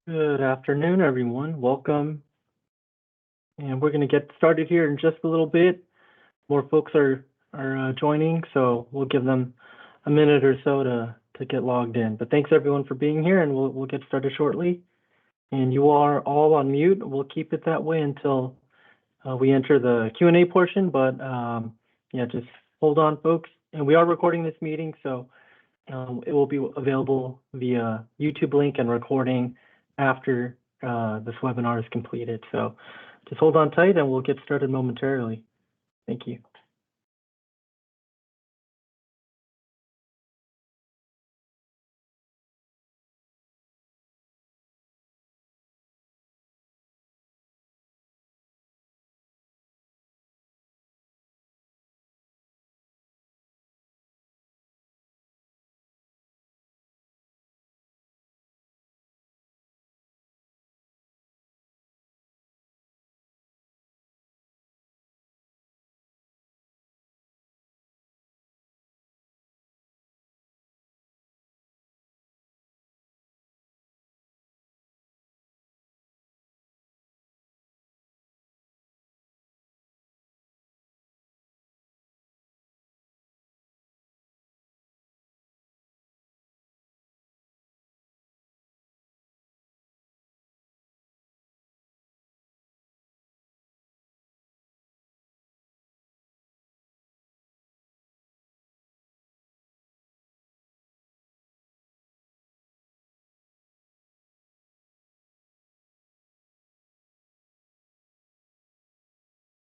Good afternoon, everyone. Welcome. And we're going to get started here in just a little bit. More folks are joining, so we'll give them a minute or so to get logged in. But thanks everyone for being here, and we'll get started shortly. And you are all on mute. We'll keep it that way until we enter the Q&A portion. But yeah, just hold on, folks. And we are recording this meeting, so it will be available via YouTube link and recording after this webinar is completed. So just hold on tight and we'll get started momentarily. Thank you.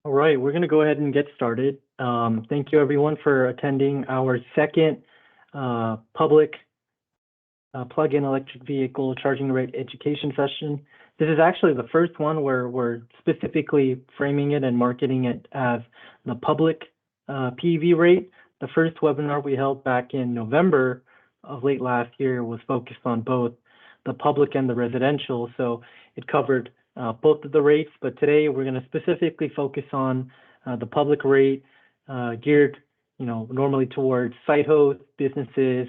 All right, we're going to go ahead and get started. Thank you, everyone, for attending our second public plug-in electric vehicle charging rate education session. This is actually the first one where we're specifically framing it and marketing it as the public PEV rate. The first webinar we held back in November of late last year was focused on both the public and the residential, so it covered both of the rates, but today we're going to specifically focus on the public rate geared, normally towards site hosts, businesses,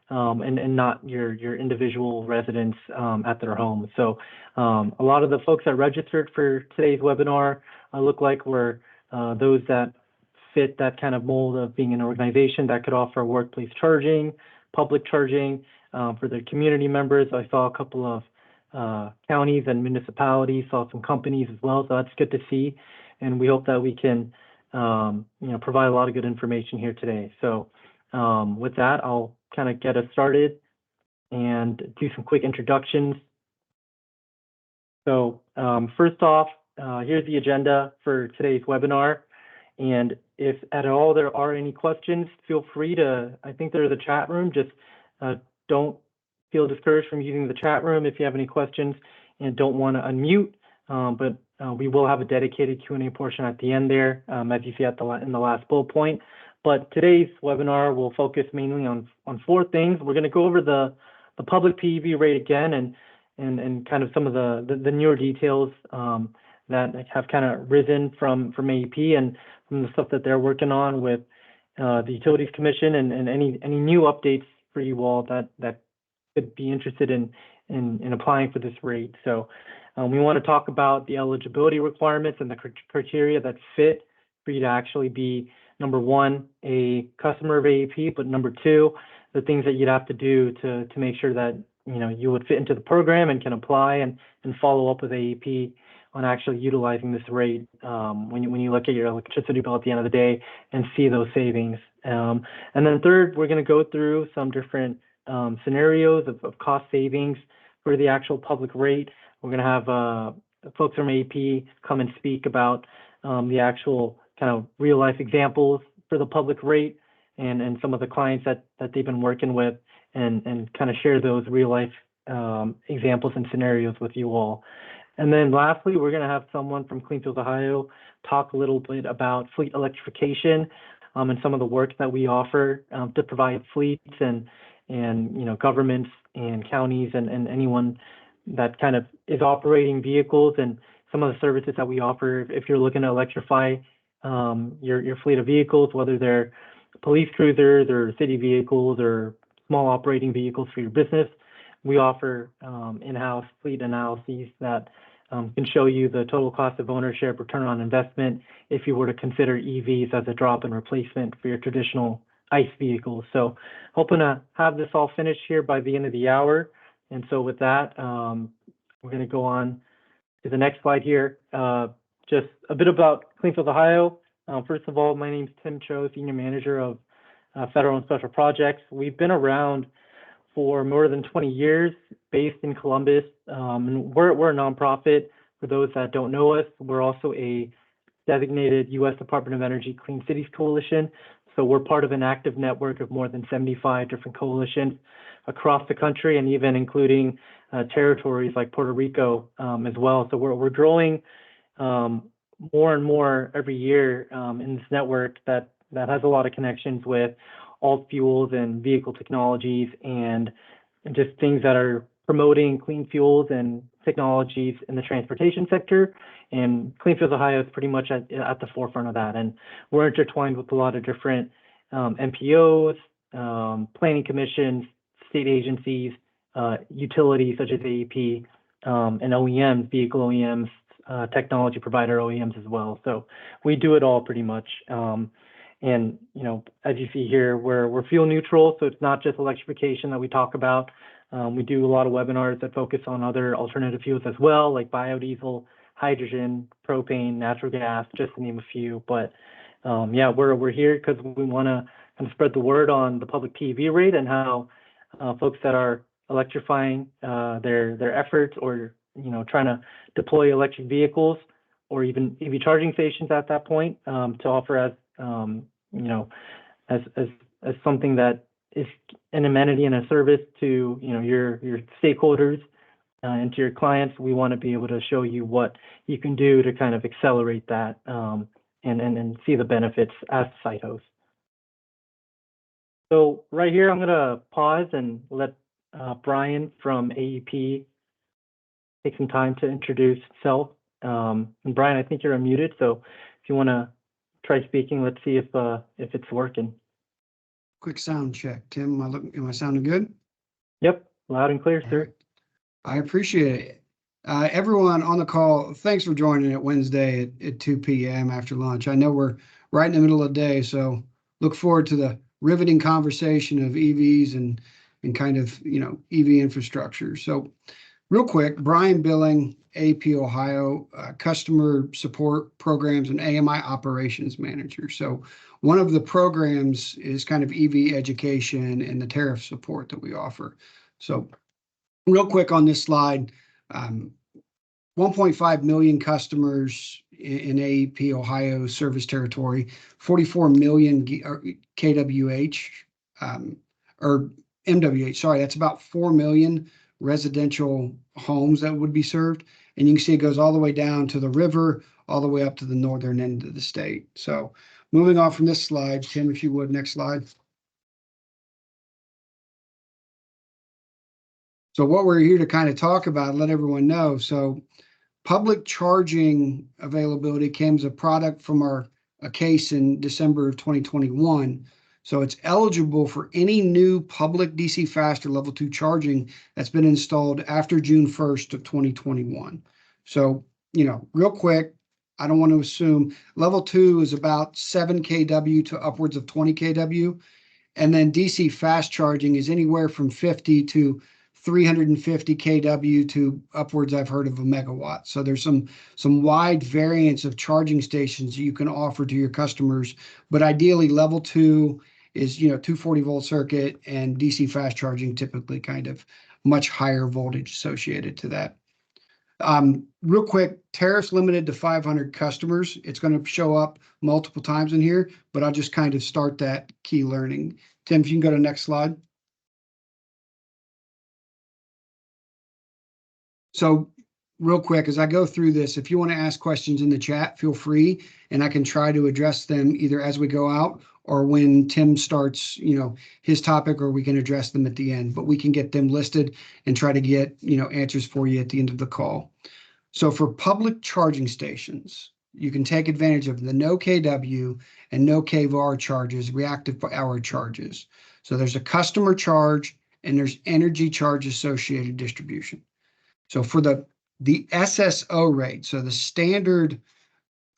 and not your individual residents at their home. So a lot of the folks that registered for today's webinar look like were those that fit that kind of mold of being an organization that could offer workplace charging, public charging for their community members. I saw a couple of counties and municipalities, saw some companies as well, so that's good to see. And we hope that we can provide a lot of good information here today. So with that, I'll kind of get us started and do some quick introductions. So first off, here's the agenda for today's webinar. And if at all there are any questions, feel free to, I think there's a chat room, just don't feel discouraged from using the chat room if you have any questions and don't want to unmute, but we will have a dedicated Q&A portion at the end there, as you see in the last bullet point. But today's webinar will focus mainly on four things. We're going to go over the public PEV rate again and kind of some of the newer details that have kind of risen from AEP and from the stuff that they're working on with the Utilities Commission and any new updates for you all that could be interested in applying for this rate. So we want to talk about the eligibility requirements and the criteria that fit for you to actually be, number one, a customer of AEP, but number two, the things that you'd have to do to make sure that you would fit into the program and can apply and follow up with AEP on actually utilizing this rate when you look at your electricity bill at the end of the day and see those savings. And then third, we're going to go through some different scenarios of cost savings for the actual public rate. We're going to have folks from AEP come and speak about the actual kind of real life examples for the public rate and some of the clients that they've been working with and kind of share those real life examples and scenarios with you all. And then lastly, we're going to have someone from Clean Fuels Ohio talk a little bit about fleet electrification and some of the work that we offer to provide fleets and governments and counties and anyone that kind of is operating vehicles and some of the services that we offer if you're looking to electrify your fleet of vehicles, whether they're police cruisers or city vehicles or small operating vehicles for your business. we offer in-house fleet analyses that can show you the total cost of ownership, return on investment, if you were to consider EVs as a drop-in replacement for your traditional ICE vehicles. So hoping to have this all finished here by the end of the hour. And so with that, we're going to go on to the next slide here. Just a bit about Cleanfield, Ohio. First of all, my name is Tim Cho, Senior Manager of Federal and Special Projects. We've been around for more than 20 years, based in Columbus. And we're a nonprofit. For those that don't know us, we're also a designated U.S. Department of Energy Clean Cities Coalition. So we're part of an active network of more than 75 different coalitions across the country, and even including territories like Puerto Rico as well. So we're growing more and more every year in this network that has a lot of connections with alt fuels and vehicle technologies and just things that are promoting clean fuels and technologies in the transportation sector. And Cleanfield, Ohio is pretty much at the forefront of that. And we're intertwined with a lot of different MPOs, planning commissions, state agencies, utilities such as AEP, and OEMs, vehicle OEMs, technology provider OEMs as well. So we do it all pretty much. And, you know, as you see here, we're fuel neutral, so it's not just electrification that we talk about. We do a lot of webinars that focus on other alternative fuels as well, like biodiesel, hydrogen, propane, natural gas, just to name a few. But yeah, we're here because we want to kind of spread the word on the public PEV rate and how folks that are electrifying their efforts, or trying to deploy electric vehicles or even EV charging stations at that point, to offer as as something that is an amenity and a service to your stakeholders and to your clients. We want to be able to show you what you can do to kind of accelerate that and see the benefits as site host. So right here, I'm going to pause and let Brian from AEP take some time to introduce himself. And Brian, I think you're unmuted, so if you want to try speaking, let's see if it's working. Quick sound check. Tim, am I sounding good? Yep, loud and clear, sir. Right. I appreciate it. Everyone on the call, thanks for joining it Wednesday at 2 p.m. after lunch. I know we're right in the middle of the day, so look forward to the riveting conversation of EVs and kind of, EV infrastructure. So real quick, Brian Billing, AEP Ohio, Customer Support Programs and AMI Operations Manager. So one of the programs is kind of EV education and the tariff support that we offer. So real quick on this slide, 1.5 million customers in AEP Ohio service territory, 44 million kWh, or MWH, sorry, that's about 4 million residential homes that would be served. And you can see it goes all the way down to the river, all the way up to the northern end of the state. So moving on from this slide, Tim, if you would, next slide. So what we're here to kind of talk about, let everyone know. So public charging availability came as a product from a case in December of 2021. So it's eligible for any new public DC fast or level 2 charging that's been installed after June 1st of 2021. So, real quick, I don't want to assume level 2 is about 7 kW to upwards of 20 kW. And then DC fast charging is anywhere from 50 to 350 kW to upwards, I've heard of a megawatt. So there's some wide variance of charging stations you can offer to your customers, but ideally level 2 is 240 volt circuit, and DC fast charging typically kind of much higher voltage associated to that. Real quick, tariffs limited to 500 customers. It's going to show up multiple times in here, but I'll just kind of start that key learning. Tim, if you can go to the next slide. So real quick, as I go through this, if you want to ask questions in the chat, feel free, and I can try to address them either as we go out or when Tim starts, his topic, or we can address them at the end, but we can get them listed and try to get, answers for you at the end of the call. So for public charging stations, you can take advantage of the no KW and no kVAR charges, reactive hour charges. So there's a customer charge and there's energy charge associated distribution. So for the SSO rate, so the standard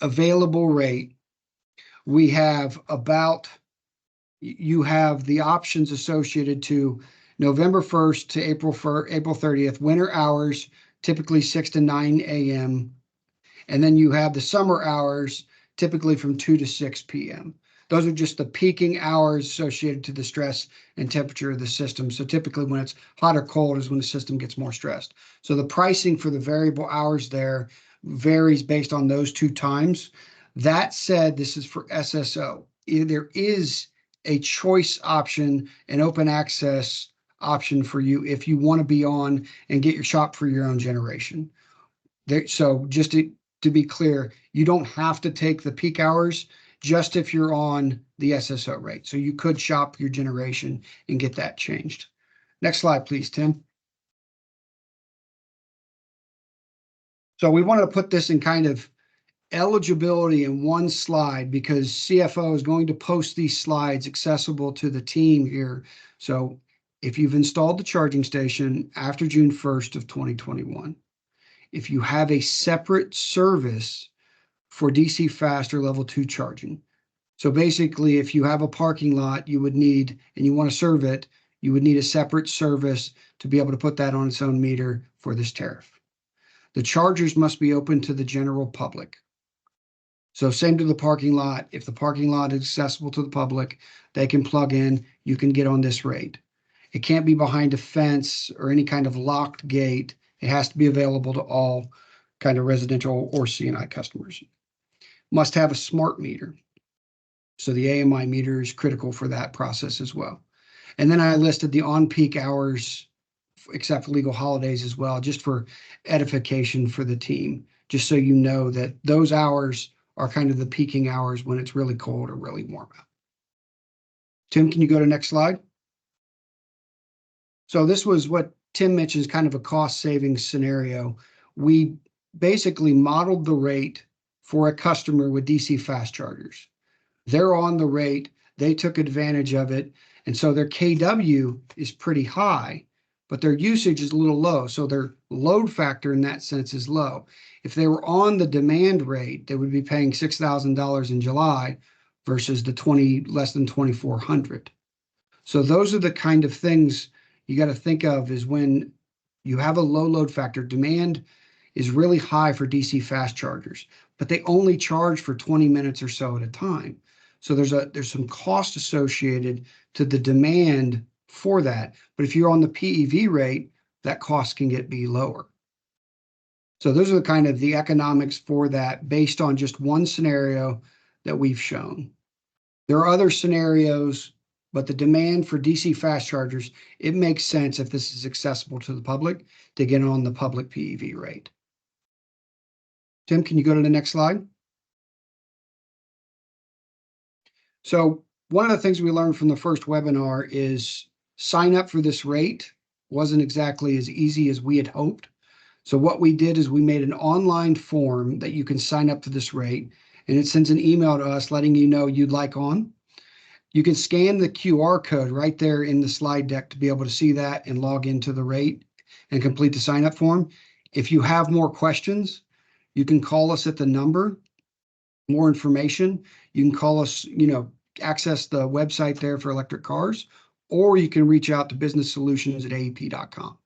available rate, we have you have the options associated to November 1st to April 30th, winter hours, typically 6 to 9 a.m. And then you have the summer hours, typically from 2 to 6 p.m. Those are just the peaking hours associated to the stress and temperature of the system. So typically when it's hot or cold is when the system gets more stressed. So the pricing for the variable hours there varies based on those two times. That said, this is for SSO. There is a choice option, an open access option for you if you want to be on and get your shop for your own generation. So just to be clear, you don't have to take the peak hours just if you're on the SSO rate. So you could shop your generation and get that changed. Next slide, please, Tim. So we wanted to put this in kind of eligibility in one slide because CFO is going to post these slides accessible to the team here. So if you've installed the charging station after June 1st of 2021, if you have a separate service for DC fast or level 2 charging. So basically, if you have a parking lot you would need and you want to serve it, you would need a separate service to be able to put that on its own meter for this tariff. The chargers must be open to the general public. So same to the parking lot. If the parking lot is accessible to the public, they can plug in, you can get on this rate. It can't be behind a fence or any kind of locked gate. It has to be available to all kind of residential or C&I customers. Must have a smart meter. So the AMI meter is critical for that process as well. And then I listed the on-peak hours, except for legal holidays as well, just for edification for the team, just so you know that those hours are kind of the peaking hours when it's really cold or really warm out. Tim, can you go to next slide? So this was what Tim mentions, kind of a cost savings scenario. We basically modeled the rate for a customer with DC fast chargers. They're on the rate, they took advantage of it, and so their KW is pretty high, but their usage is a little low. So their load factor in that sense is low. If they were on the demand rate, they would be paying $6,000 in July versus the less than 2,400. So those are the kind of things you got to think of is when you have a low load factor, demand is really high for DC fast chargers, but they only charge for 20 minutes or so at a time. So there's some cost associated to the demand for that. But if you're on the PEV rate, that cost can be lower. So those are the kind of the economics for that based on just one scenario that we've shown. There are other scenarios, but the demand for DC fast chargers, it makes sense if this is accessible to the public to get on the public PEV rate. Tim, can you go to the next slide? So one of the things we learned from the first webinar is sign up for this rate wasn't exactly as easy as we had hoped. So what we did is we made an online form that you can sign up to this rate, and it sends an email to us letting you know you'd like on. You can scan the QR code right there in the slide deck to be able to see that and log into the rate and complete the sign up form. If you have more questions, you can call us at the number. More information, you can call us, access the website there for electric cars, or you can reach out to businesssolutions@aep.com.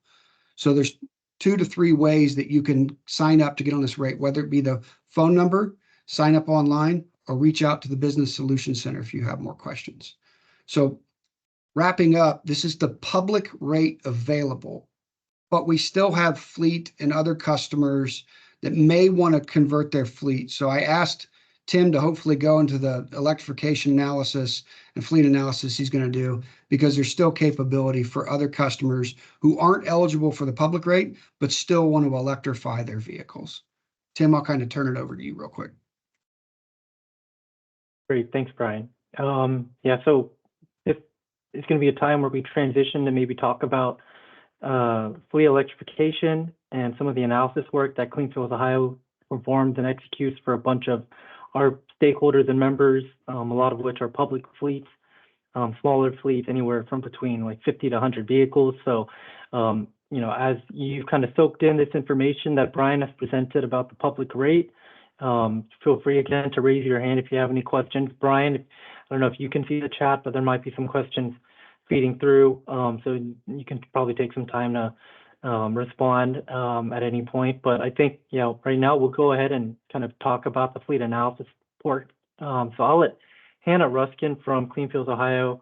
So there's 2 to 3 ways that you can sign up to get on this rate, whether it be the phone number, sign up online, or reach out to the Business Solutions Center if you have more questions. So wrapping up, this is the public rate available, but we still have fleet and other customers that may want to convert their fleet. So I asked Tim to hopefully go into the electrification analysis and fleet analysis he's going to do, because there's still capability for other customers who aren't eligible for the public rate, but still want to electrify their vehicles. Tim, I'll kind of turn it over to you real quick. Great, thanks, Brian. Yeah, so if it's going to be a time where we transition to maybe talk about fleet electrification and some of the analysis work that Clean Fuels Ohio performs and executes for a bunch of our stakeholders and members, a lot of which are public fleets. smaller fleets anywhere from between like 50 to 100 vehicles. So, as you've kind of soaked in this information that Brian has presented about the public rate, feel free again to raise your hand if you have any questions. Brian, I don't know if you can see the chat, but there might be some questions feeding through. So you can probably take some time to respond at any point. But I think, right now we'll go ahead and kind of talk about the fleet analysis report. So I'll let Hannah Ruskin from Clean Fields, Ohio,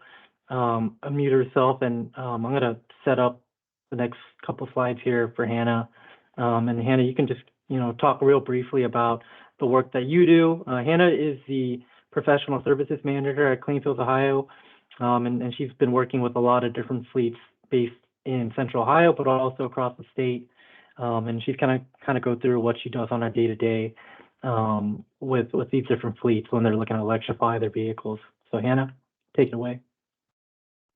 unmute herself, and I'm going to set up the next couple slides here for Hannah. And Hannah, you can just, talk real briefly about the work that you do. Hannah is the professional services manager at Clean Fields, Ohio, and she's been working with a lot of different fleets based in Central Ohio, but also across the state. And she's kind of go through what she does on a day-to-day with these different fleets when they're looking to electrify their vehicles. So Hannah, take it away.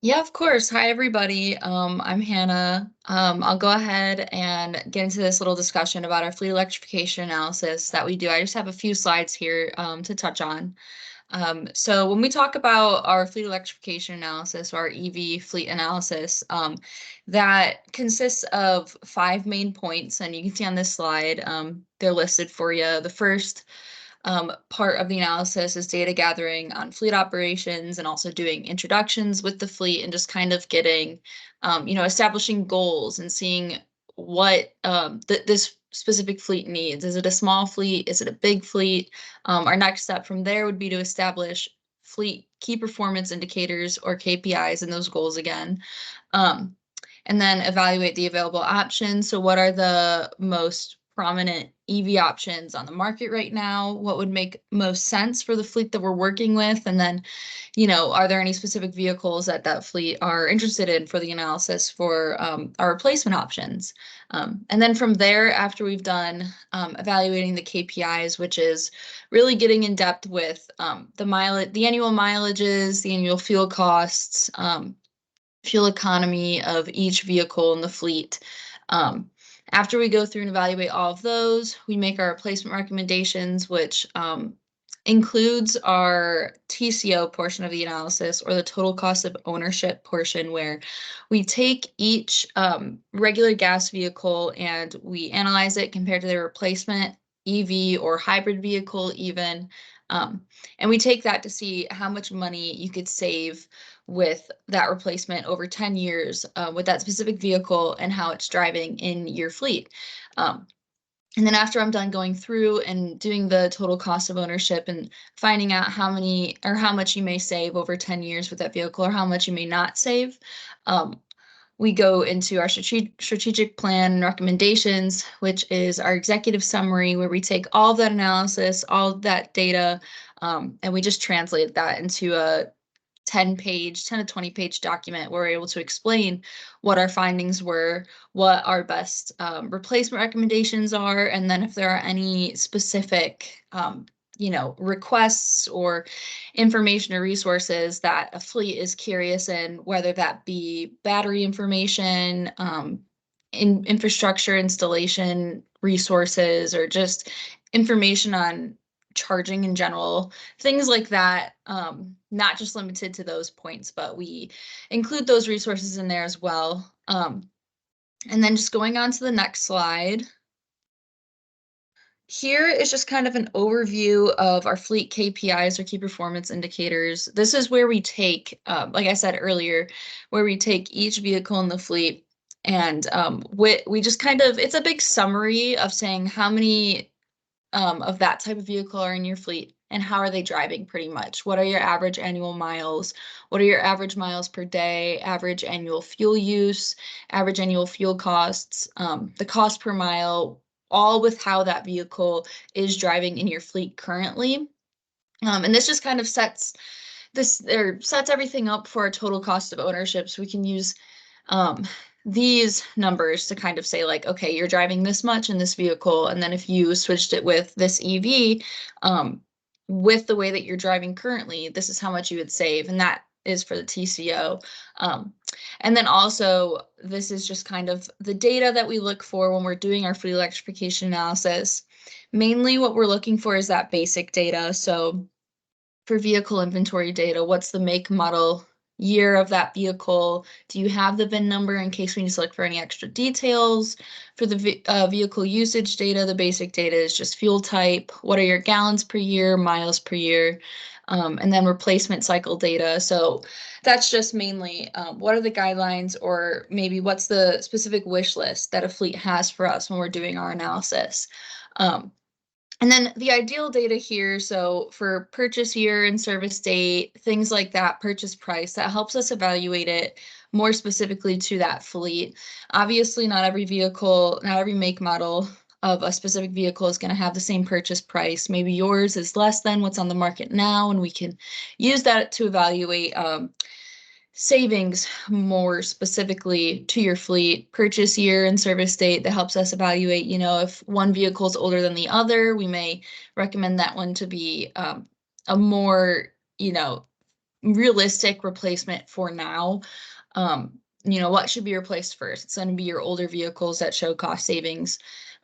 Yeah, of course. Hi, everybody. I'm Hannah. I'll go ahead and get into this little discussion about our fleet electrification analysis that we do. I just have a few slides here to touch on. So when we talk about our fleet electrification analysis, or our EV fleet analysis, that consists of 5 main points, and you can see on this slide, they're listed for you. The first part of the analysis is data gathering on fleet operations and also doing introductions with the fleet and just kind of getting, establishing goals and seeing what this specific fleet needs. Is it a small fleet? Is it a big fleet? Our next step from there would be to establish fleet key performance indicators, or KPIs, and those goals again. And then evaluate the available options. So what are the most prominent EV options on the market right now? What would make most sense for the fleet that we're working with? And then, are there any specific vehicles that fleet are interested in for the analysis for our replacement options? And then from there, after we've done evaluating the KPIs, which is really getting in depth with the annual mileages, the annual fuel costs, fuel economy of each vehicle in the fleet. After we go through and evaluate all of those, we make our replacement recommendations, which includes our TCO portion of the analysis, or the total cost of ownership portion, where we take each regular gas vehicle and we analyze it compared to their replacement EV or hybrid vehicle even. And we take that to see how much money you could save with that replacement over 10 years with that specific vehicle and how it's driving in your fleet. And then after I'm done going through and doing the total cost of ownership and finding out how much you may save over 10 years with that vehicle, or how much you may not save, we go into our strategic plan and recommendations, which is our executive summary, where we take all of that analysis, all of that data, and we just translate that into a 10 to 20-page document where we're able to explain what our findings were, what our best replacement recommendations are, and then if there are any specific requests or information or resources that a fleet is curious in, whether that be battery information, infrastructure installation resources, or just information on charging in general, things like that, not just limited to those points, but we include those resources in there as well. And then just going on to the next slide. Here is just kind of an overview of our fleet KPIs, or key performance indicators. This is where we take, like I said earlier, where we take each vehicle in the fleet and we just kind of, it's a big summary of saying how many of that type of vehicle are in your fleet and how are they driving pretty much. What are your average annual miles? What are your average miles per day, average annual fuel use, average annual fuel costs, the cost per mile, all with how that vehicle is driving in your fleet currently. And this just kind of sets everything up for a total cost of ownership. So we can use these numbers to kind of say, like, okay, you're driving this much in this vehicle, and then if you switched it with this EV, with the way that you're driving currently, this is how much you would save, and that is for the TCO. And then also, this is just kind of the data that we look for when we're doing our fleet electrification analysis. Mainly what we're looking for is that basic data. So for vehicle inventory data, what's the make, model, year of that vehicle? Do you have the VIN number in case we need to look for any extra details? For the vehicle usage data, the basic data is just fuel type. What are your gallons per year, miles per year? And then replacement cycle data. So that's just mainly what are the guidelines, or maybe what's the specific wish list that a fleet has for us when we're doing our analysis. And then the ideal data here, so for purchase year and service date, things like that, purchase price, that helps us evaluate it more specifically to that fleet. Obviously, not every vehicle, not every make model of a specific vehicle is going to have the same purchase price. Maybe yours is less than what's on the market now, and we can use that to evaluate savings more specifically to your fleet. Purchase year and service date, that helps us evaluate, if one vehicle is older than the other, we may recommend that one to be a more, realistic replacement for now. What should be replaced first? It's going to be your older vehicles that show cost savings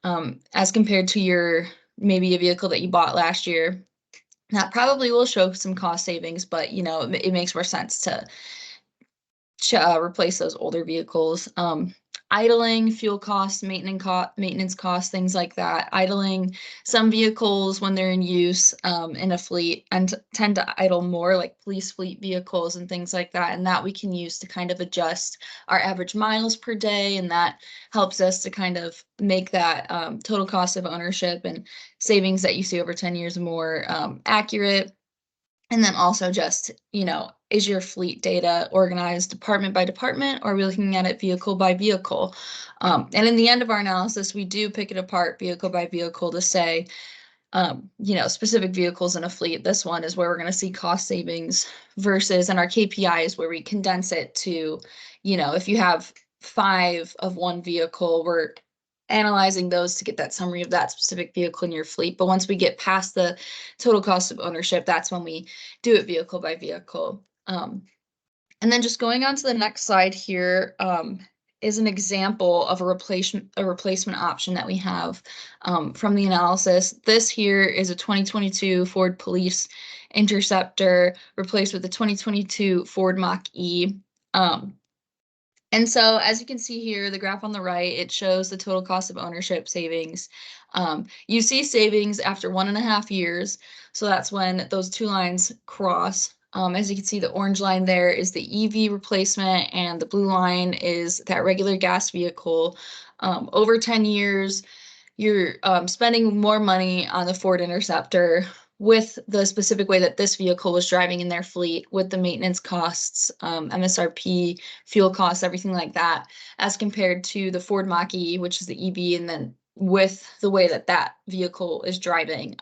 as compared to maybe a vehicle that you bought last year. That probably will show some cost savings, but it makes more sense to replace those older vehicles. Idling, fuel costs, maintenance costs, things like that. Idling, some vehicles when they're in use in a fleet and tend to idle more, like police fleet vehicles and things like that. And that we can use to kind of adjust our average miles per day. And that helps us to kind of make that total cost of ownership and savings that you see over 10 years more accurate. And then also just, is your fleet data organized department by department, or are we looking at it vehicle by vehicle? And in the end of our analysis, we do pick it apart vehicle by vehicle to say, specific vehicles in a fleet. This one is where we're going to see cost savings versus, and our KPI is where we condense it to, if you have 5 of one vehicle, we're analyzing those to get that summary of that specific vehicle in your fleet. But once we get past the total cost of ownership, that's when we do it vehicle by vehicle. And then just going on to the next slide here is an example of a replacement option that we have from the analysis. This here is a 2022 Ford Police Interceptor replaced with a 2022 Ford Mach-E. And so as you can see here, the graph on the right, it shows the total cost of ownership savings. You see savings after 1.5 years. So that's when those two lines cross. As you can see, the orange line there is the EV replacement, and the blue line is that regular gas vehicle. Over 10 years, you're spending more money on the Ford Interceptor with the specific way that this vehicle was driving in their fleet, with the maintenance costs, MSRP, fuel costs, everything like that, as compared to the Ford Mach-E, which is the EV, and then with the way that that vehicle is driving,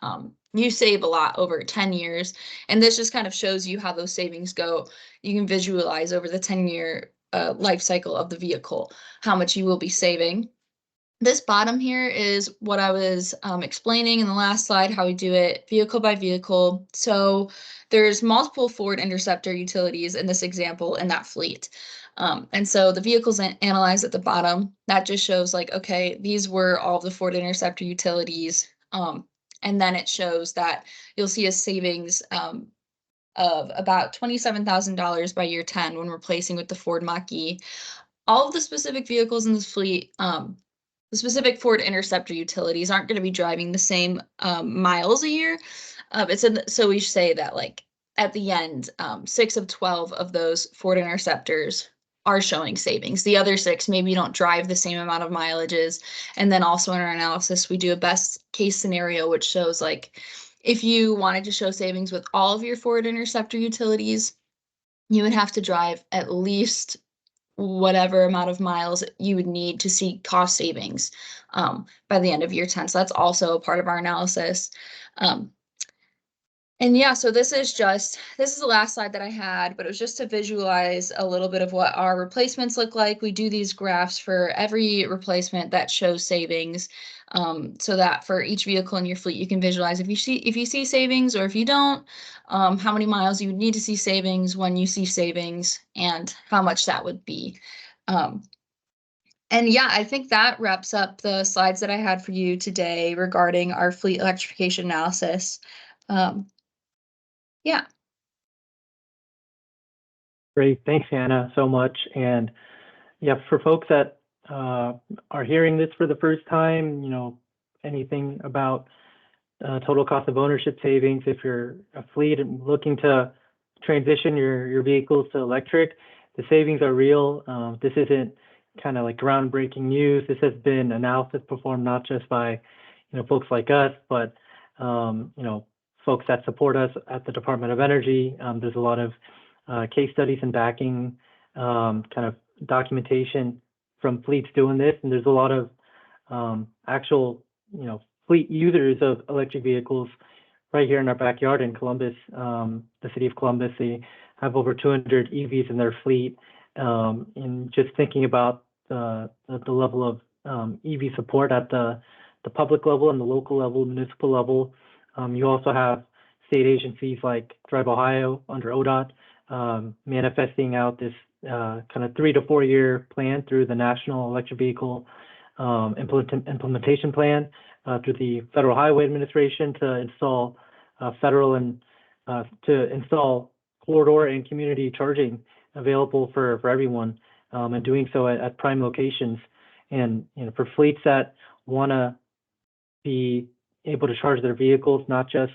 you save a lot over 10 years. And this just kind of shows you how those savings go. You can visualize over the 10-year life cycle of the vehicle, how much you will be saving. This bottom here is what I was explaining in the last slide, how we do it vehicle by vehicle. So there's multiple Ford Interceptor utilities in this example in that fleet. And so the vehicles analyzed at the bottom, that just shows like, okay, these were all the Ford Interceptor utilities. And then it shows that you'll see a savings of about $27,000 by year 10 when replacing with the Ford Mach-E. All of the specific vehicles in this fleet, the specific Ford Interceptor utilities aren't going to be driving the same miles a year. So we say that like at the end, 6 of 12 of those Ford Interceptors are showing savings. The other 6 maybe don't drive the same amount of mileages. And then also in our analysis, we do a best case scenario, which shows like if you wanted to show savings with all of your Ford Interceptor utilities, you would have to drive at least whatever amount of miles you would need to see cost savings by the end of year 10. So that's also a part of our analysis. And yeah, so this is the last slide that I had, but it was just to visualize a little bit of what our replacements look like. We do these graphs for every replacement that shows savings, so that for each vehicle in your fleet, you can visualize if you see savings, or if you don't, how many miles you would need to see savings when you see savings, and how much that would be. And yeah, I think that wraps up the slides that I had for you today regarding our fleet electrification analysis. Yeah. Great. Thanks, Hannah, so much. And yeah, for folks that are hearing this for the first time, anything about total cost of ownership savings, if you're a fleet and looking to transition your vehicles to electric, the savings are real. This isn't kind of like groundbreaking news. This has been analysis performed not just by, folks like us, but, folks that support us at the Department of Energy. There's a lot of case studies and backing kind of documentation from fleets doing this, and there's a lot of actual, fleet users of electric vehicles right here in our backyard in Columbus, the city of Columbus. They have over 200 EVs in their fleet. And just thinking about the level of EV support at the public level and the local level, municipal level. You also have state agencies like Drive Ohio under ODOT manifesting out this kind of 3 to 4 year plan through the National Electric Vehicle Implementation Plan through the Federal Highway Administration to install federal and to install corridor and community charging available for everyone, and doing so at prime locations. And for fleets that want to be able to charge their vehicles, not just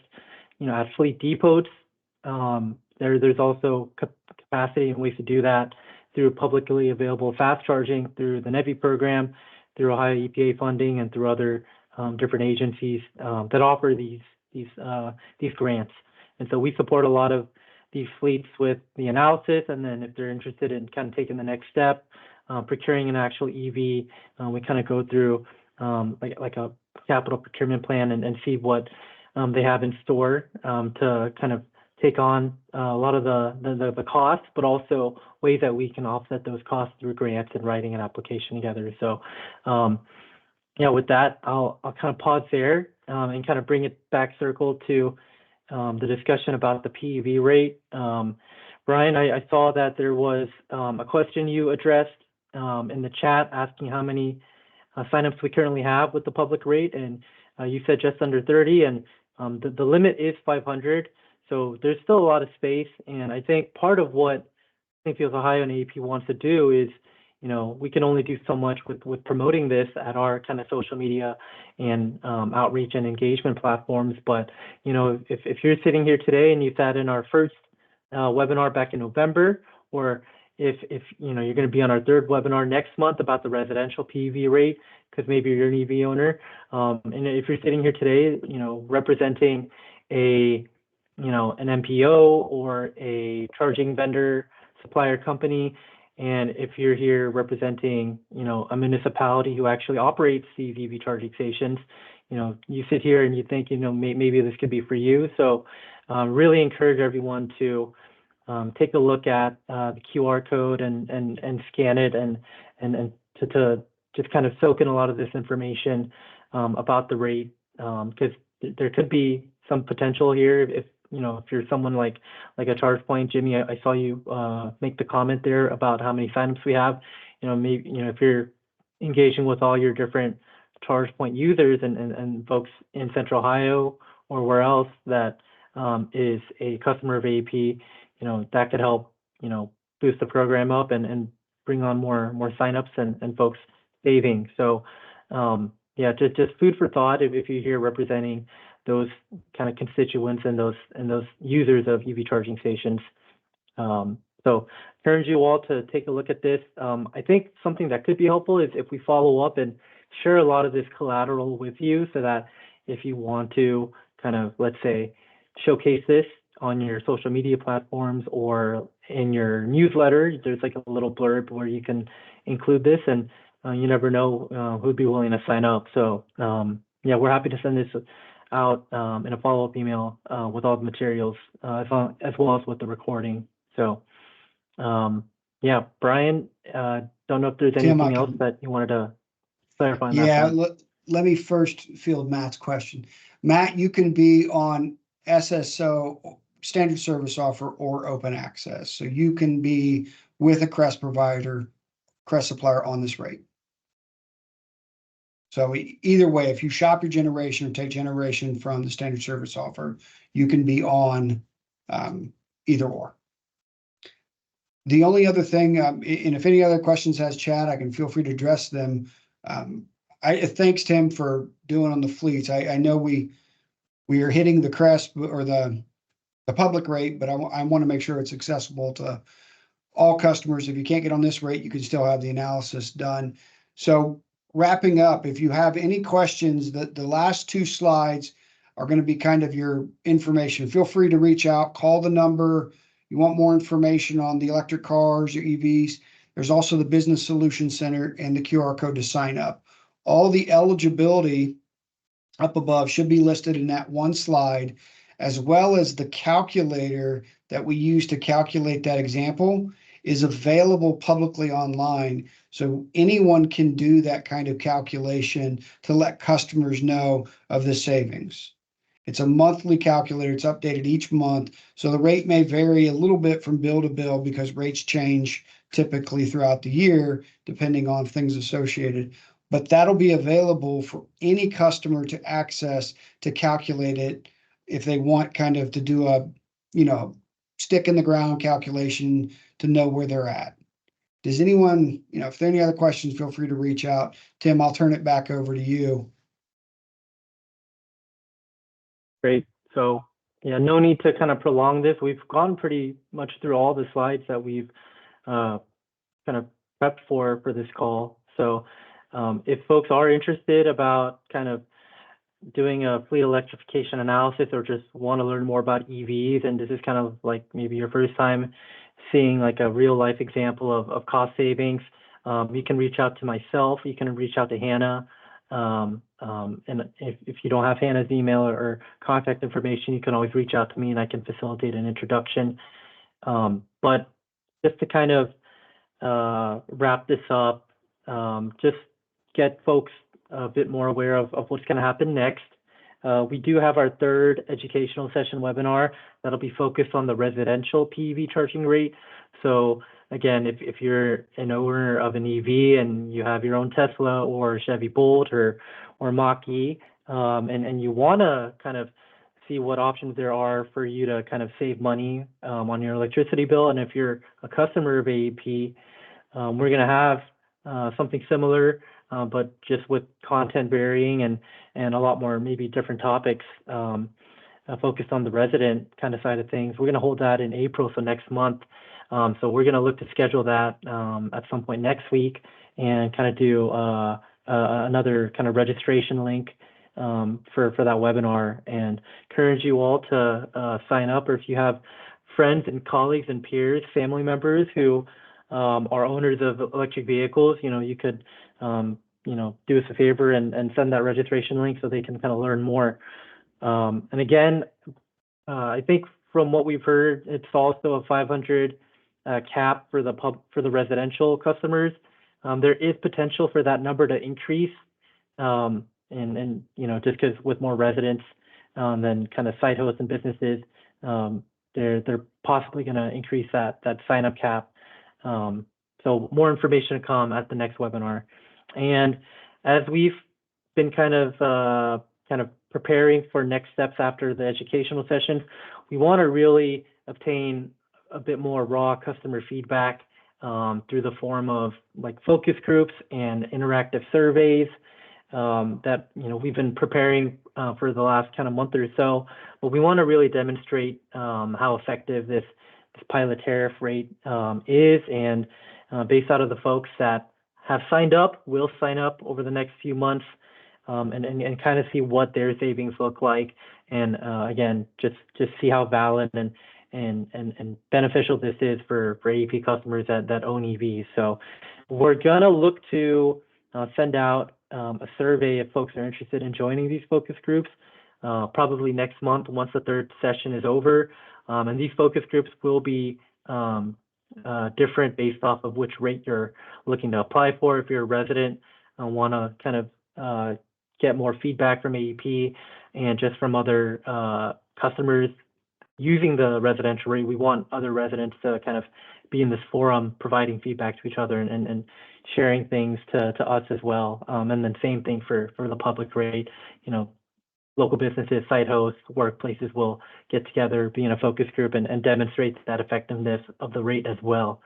at fleet depots, there's also capacity and ways to do that through publicly available fast charging, through the NEVI program, through Ohio EPA funding, and through other different agencies that offer these grants. And so we support a lot of these fleets with the analysis, and then if they're interested in kind of taking the next step, procuring an actual EV, we kind of go through like a capital procurement plan and see what they have in store to kind of take on a lot of the costs, but also ways that we can offset those costs through grants and writing an application together. So with that, I'll kind of pause there and kind of bring it back circle to the discussion about the PEV rate. Brian, I saw that there was a question you addressed in the chat asking how many signups we currently have with the public rate, and you said just under 30, and the limit is 500. So there's still a lot of space, and I think part of what St. Fuels Ohio and AEP wants to do is, we can only do so much with promoting this at our kind of social media and outreach and engagement platforms. But, if you're sitting here today and you sat in our first webinar back in November, or if you're going to be on our third webinar next month about the residential PEV rate, because maybe you're an EV owner, and if you're sitting here today, representing an MPO or a charging vendor supplier company, and if you're here representing, a municipality who actually operates these EV charging stations, you sit here and you think, maybe this could be for you. So really encourage everyone to take a look at the QR code and scan it and to just kind of soak in a lot of this information about the rate, because there could be some potential here if you're someone like a ChargePoint. Jimmy, I saw you make the comment there about how many signups we have. Maybe if you're engaging with all your different ChargePoint users and folks in Central Ohio or where else that is a customer of AEP, that could help boost the program up and bring on more signups and folks saving. So just food for thought if you're here representing those kind of constituents and those users of EV charging stations. So encourage you all to take a look at this. I think something that could be helpful is if we follow up and share a lot of this collateral with you, so that if you want to kind of, let's say, showcase this on your social media platforms or in your newsletter, there's like a little blurb where you can include this, and you never know who'd be willing to sign up. So we're happy to send this out in a follow-up email with all the materials as well as with the recording. So Brian, don't know if there's anything else that you wanted to clarify on that point. Let me first field Matt's question. Matt, you can be on SSO, standard service offer, or open access. So you can be with a CREST provider, CREST supplier on this rate. So either way, if you shop your generation or take generation from the standard service offer, you can be on either or. The only other thing, and if any other questions has Chad, I can feel free to address them. I thanks Tim for doing on the fleets. I know we are hitting the crest or the public rate, but I want to make sure it's accessible to all customers. If you can't get on this rate, you can still have the analysis done. So wrapping up, if you have any questions, the last two slides are going to be kind of your information. Feel free to reach out, call the number. You want more information on the electric cars, your EVs. There's also the Business Solution Center and the QR code to sign up. All the eligibility up above should be listed in that one slide, as well as the calculator that we use to calculate that example is available publicly online. So anyone can do that kind of calculation to let customers know of the savings. It's a monthly calculator. It's updated each month. So the rate may vary a little bit from bill to bill because rates change typically throughout the year, depending on things associated. But that'll be available for any customer to access to calculate it if they want kind of to do a, stick in the ground calculation to know where they're at. Does anyone, if there are any other questions, feel free to reach out. Tim, I'll turn it back over to you. Great. So yeah, no need to kind of prolong this. We've gone pretty much through all the slides that we've kind of prepped for this call. So if folks are interested about kind of doing a fleet electrification analysis or just want to learn more about EVs, and this is kind of like maybe your first time seeing like a real life example of cost savings, you can reach out to myself, you can reach out to Hannah. And if you don't have Hannah's email or contact information, you can always reach out to me and I can facilitate an introduction. But just to kind of wrap this up, just get folks a bit more aware of what's going to happen next. We do have our third educational session webinar that'll be focused on the residential PEV charging rate. So again, if you're an owner of an EV and you have your own Tesla or Chevy Bolt or Mach-E, and you want to kind of see what options there are for you to kind of save money on your electricity bill, and if you're a customer of AEP, we're going to have something similar, but just with content varying and a lot more maybe different topics focused on the resident kind of side of things. We're going to hold that in April, so next month. So we're going to look to schedule that at some point next week and kind of do another kind of registration link for that webinar, and encourage you all to sign up, or if you have friends and colleagues and peers, family members who are owners of electric vehicles, you could do us a favor and send that registration link so they can kind of learn more. And again, I think from what we've heard, it's also a 500 cap for the residential customers. There is potential for that number to increase, and just because with more residents than kind of site hosts and businesses, they're possibly going to increase that sign up cap. So more information to come at the next webinar. And as we've been kind of preparing for next steps after the educational sessions, we want to really obtain a bit more raw customer feedback through the form of like focus groups and interactive surveys that we've been preparing for the last kind of month or so. But we want to really demonstrate how effective this pilot tariff rate is, and based out of the folks that have signed up, will sign up over the next few months, and kind of see what their savings look like, and again, just see how valid and beneficial this is for AEP customers that own EVs. So we're gonna look to send out a survey if folks are interested in joining these focus groups, probably next month once the third session is over. And these focus groups will be different based off of which rate you're looking to apply for. If you're a resident and want to kind of get more feedback from AEP and just from other customers using the residential rate, we want other residents to kind of be in this forum providing feedback to each other and sharing things to us as well. And then same thing for the public rate. local businesses, site hosts, workplaces will get together, be in a focus group, and demonstrate that effectiveness of the rate as well.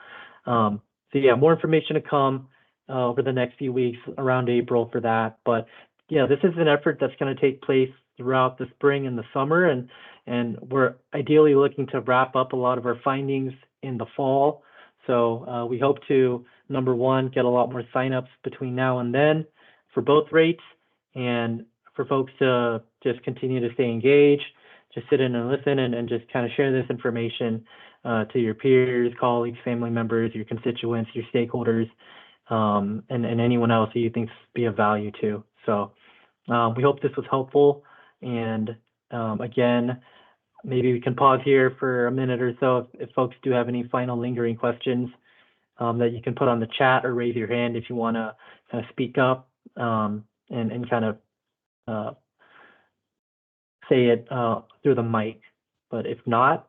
So yeah, more information to come over the next few weeks around April for that. But yeah, this is an effort that's going to take place throughout the spring and the summer, and we're ideally looking to wrap up a lot of our findings in the fall. So we hope to, number one, get a lot more signups between now and then for both rates, and for folks to just continue to stay engaged, just sit in and listen, and just kind of share this information to your peers, colleagues, family members, your constituents, your stakeholders, and anyone else who you think be of value to. So we hope this was helpful. And again, maybe we can pause here for a minute or so if folks do have any final lingering questions that you can put on the chat or raise your hand if you want to kind of speak up and kind of say it through the mic. But if not,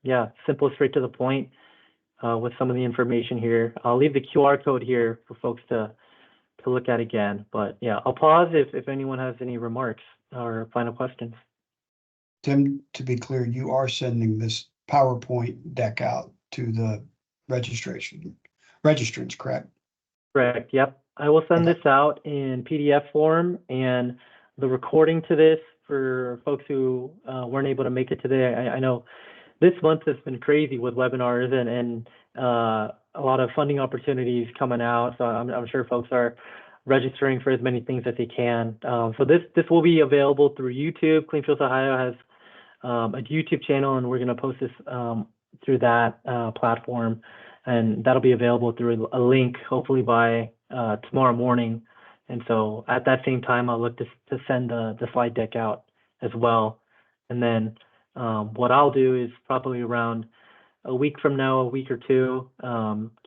yeah, simple, straight to the point with some of the information here. I'll leave the QR code here for folks to look at again. But yeah, I'll pause if anyone has any remarks or final questions. Tim, to be clear, you are sending this PowerPoint deck out to the registrants, correct? Correct. Yep. I will send this out in PDF form, and the recording to this for folks who weren't able to make it today. I know this month has been crazy with webinars and a lot of funding opportunities coming out. So I'm sure folks are registering for as many things as they can. So this will be available through YouTube. Clean Fields Ohio has a YouTube channel, and we're going to post this through that platform, and that'll be available through a link hopefully by tomorrow morning. And so at that same time, I'll look to send the slide deck out as well. And then what I'll do is probably around a week from now, a week or two,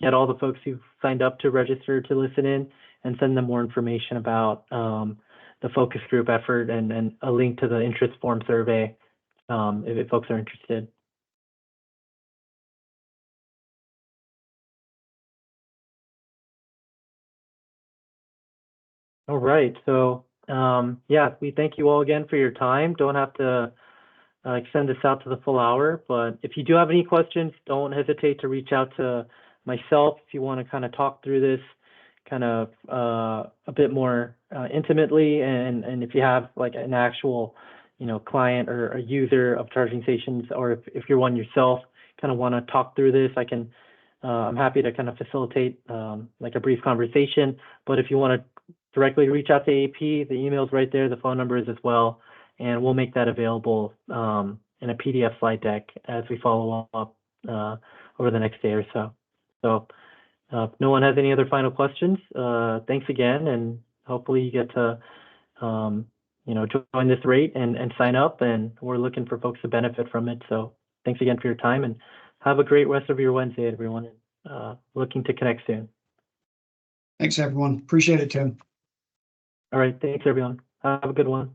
get all the folks who've signed up to register to listen in and send them more information about the focus group effort and a link to the interest form survey if folks are interested. All right, so yeah, we thank you all again for your time. Don't have to extend this out to the full hour, but if you do have any questions, don't hesitate to reach out to myself if you want to kind of talk through this kind of a bit more intimately, and if you have like an actual, client or a user of charging stations, or if you're one yourself, kind of want to talk through this, I'm happy to kind of facilitate like a brief conversation. But if you want to directly reach out to AEP, the email's right there, the phone number is as well, and we'll make that available in a PDF slide deck as we follow up over the next day or so. So if no one has any other final questions, thanks again, and hopefully you get to join this rate and sign up, and we're looking for folks to benefit from it. So thanks again for your time, and have a great rest of your Wednesday, everyone. Looking to connect soon. Thanks, everyone. Appreciate it, Tim. All right. Thanks, everyone. Have a good one.